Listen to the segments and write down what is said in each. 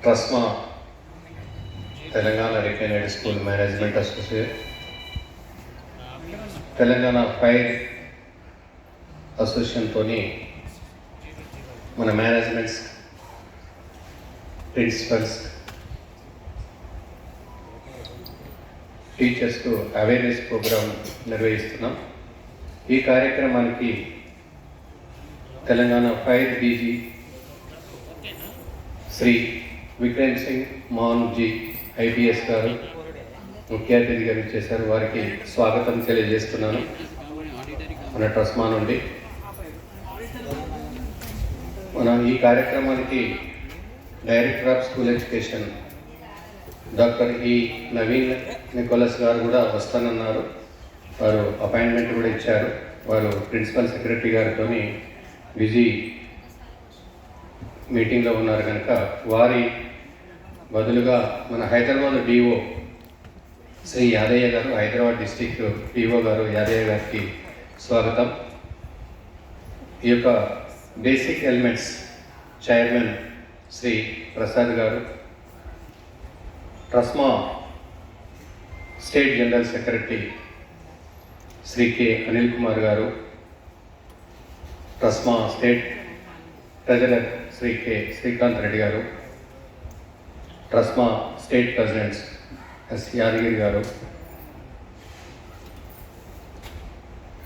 TRSMA Telangana recognised school management association, Telangana fire అసోసియేషన్తో మన managements, principals, టీచర్స్కు అవేర్నెస్ ప్రోగ్రామ్ నిర్వహిస్తున్నాం. ఈ కార్యక్రమానికి Telangana fire DG Shri Vikram Singh Mohan ji IPS గారు ముఖ్య అతిథిగా ఇచ్చేశారు. వారికి స్వాగతం తెలియజేస్తున్నాను మన ట్రస్మా నుండి. మన ఈ కార్యక్రమానికి director of school education doctor ఈ నవీన్ నికోలస్ గారు కూడా వస్తానన్నారు. వారు అపాయింట్మెంట్ కూడా ఇచ్చారు. వారు ప్రిన్సిపల్ సెక్రటరీ గారితో బిజీ మీటింగ్లో ఉన్నారు కనుక వారి బదులుగా మన హైదరాబాద్ డిఓ శ్రీ యాదయ్య గారు, హైదరాబాద్ డిస్టిక్ డిఓ గారు యాదయ్య గారికి స్వాగతం. ఈ యొక్క basic elements chairman Shri Prasad గారు, TRSMA state general secretary Shri K Anil Kumar గారు, TRSMA state treasurer Shri K Srikanth Reddy గారు, TRSMA state presidents S Yadagiri గారు,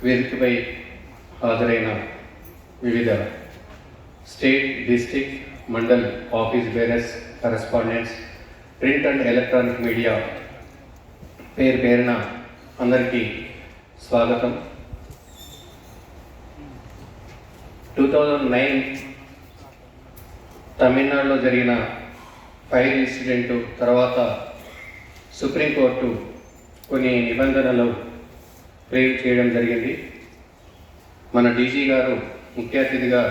వేదికపై హాజరైన వివిధ state, district, mandal office bearers, correspondents, print and electronic media పేరు పేరున అందరికీ స్వాగతం. 2009 తమిళనాడులో జరిగిన ఫైర్ ఇన్సిడెంటు తర్వాత సుప్రీంకోర్టు కొన్ని నిబంధనలు ఫ్రేమ్ చేయడం జరిగింది. మన డీజీ గారు ముఖ్య అతిథిగా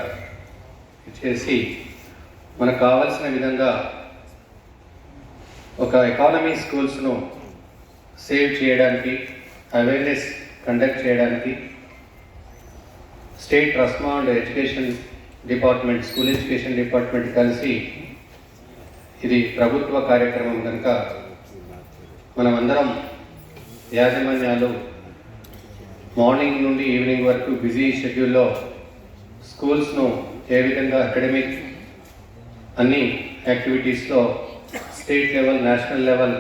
చేసి మనకు కావాల్సిన విధంగా ఒక ఎకానమీ స్కూల్స్ను సేవ్ చేయడానికి, అవేర్నెస్ కండక్ట్ చేయడానికి state TRSMA and education department, school education department కలిసి, ఇది ప్రభుత్వ కార్యక్రమం కనుక మనమందరం యాజమాన్యాలు మార్నింగ్ నుండి ఈవినింగ్ వరకు బిజీ షెడ్యూల్లో స్కూల్స్ను ఏ విధంగా అకాడమిక్ అన్ని యాక్టివిటీస్లో స్టేట్ లెవెల్, నేషనల్ లెవెల్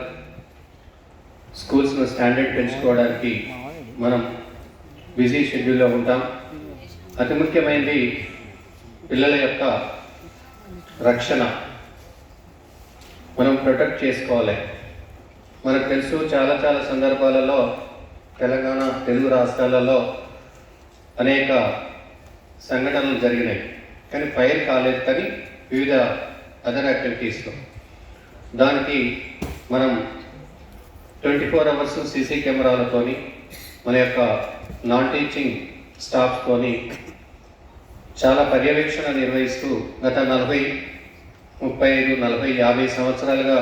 స్కూల్స్ను స్టాండర్డ్ పెంచుకోవడానికి మనం బిజీ షెడ్యూల్లో ఉంటాం. అతి ముఖ్యమైనది పిల్లల యొక్క రక్షణ మనం ప్రొటెక్ట్ చేసుకోవాలి. మనకు తెలుసు చాలా సందర్భాలలో తెలంగాణ, తెలుగు రాష్ట్రాలలో అనేక సంఘటనలు జరిగినాయి, కానీ ఫైర్ కాలేదు. కానీ వివిధ అదర్ యాక్టివిటీస్లో దానికి మనం 24 hours సీసీ కెమెరాలతోని, మన యొక్క నాన్ టీచింగ్ స్టాఫ్తోని చాలా పర్యవేక్షణ నిర్వహిస్తూ గత 40, 35, 40, 50 సంవత్సరాలుగా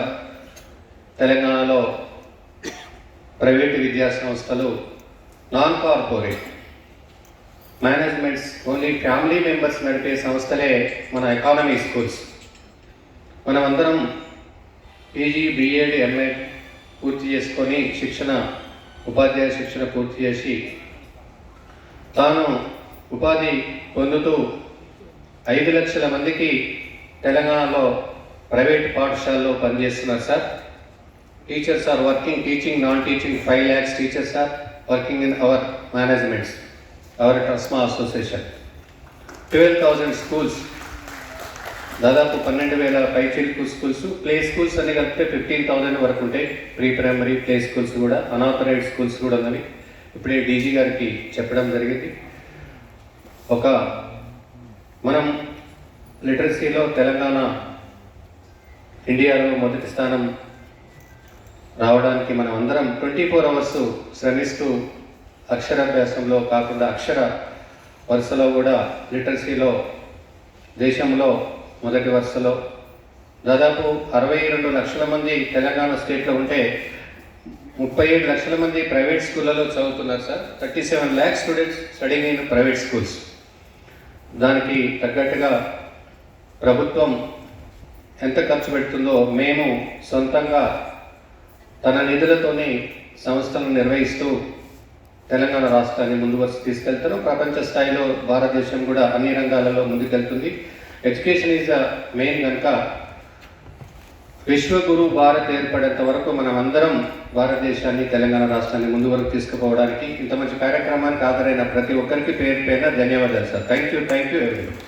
తెలంగాణలో ప్రైవేటు విద్యా సంస్థలు, non corporate managements, only family members నడిపే సంస్థలే మన ఎకానమీ స్కూల్స్. మనమందరం పీజీ, బిఎడ్, ఎంఏ పూర్తి చేసుకొని ఉపాధ్యాయ శిక్షణ పూర్తి చేసి తాను ఉపాధి పొందుతూ 5 లక్షల మందికి తెలంగాణలో ప్రైవేట్ పాఠశాలలో పనిచేస్తున్నారు sir. Teachers are working, teaching, non teaching 5 lakhs teachers are working in our managements, our TRSMA association. 12,000 schools, దాదాపు 12,000 పైచిలుకు స్కూల్స్, ప్లే స్కూల్స్ అన్ని కలిపితే 15,000 వరకు ఉంటాయి. ప్రీ ప్రైమరీ, ప్లే స్కూల్స్ కూడా, అనాథరైజ్డ్ స్కూల్స్ కూడా ఉన్నవి. ఇప్పుడే డీజీ గారికి చెప్పడం జరిగింది. మనం లిటరసీలో తెలంగాణ ఇండియాలో మొదటి స్థానం రావడానికి మనం అందరం 24 hours శ్రమిస్తూ అక్షరాభ్యాసంలో కాకుండా అక్షర వరుసలో కూడా లిటరసీలో దేశంలో మొదటి వరుసలో దాదాపు 62 లక్షల మంది తెలంగాణ స్టేట్లో ఉంటే 37 లక్షల మంది ప్రైవేట్ స్కూళ్ళలో చదువుతున్నారు sir. 37 lakhs students studying in private schools. దానికి తగ్గట్టుగా ప్రభుత్వం ఎంత ఖర్చు పెడుతుందో మేము సొంతంగా తన నిధులతోనే సంస్థలను నిర్వహిస్తూ తెలంగాణ రాష్ట్రాన్ని ముందు వరుస తీసుకెళ్తారు. ప్రపంచ స్థాయిలో భారతదేశం కూడా అన్ని రంగాలలో ముందుకెళ్తుంది. ఎడ్యుకేషన్ ఈజ్ ద మెయిన్ కనుక విశ్వగురు భారత్ ఏర్పడేంత వరకు మనం అందరం భారతదేశాన్ని తెలంగాణ రాష్ట్రాన్ని ముందు వరకు తీసుకుపోవడానికి ఇంత మంచి కార్యక్రమానికి హాజరైన ప్రతి ఒక్కరికి పేరు పేరున ధన్యవాదాలు సార్. Thank you everyone.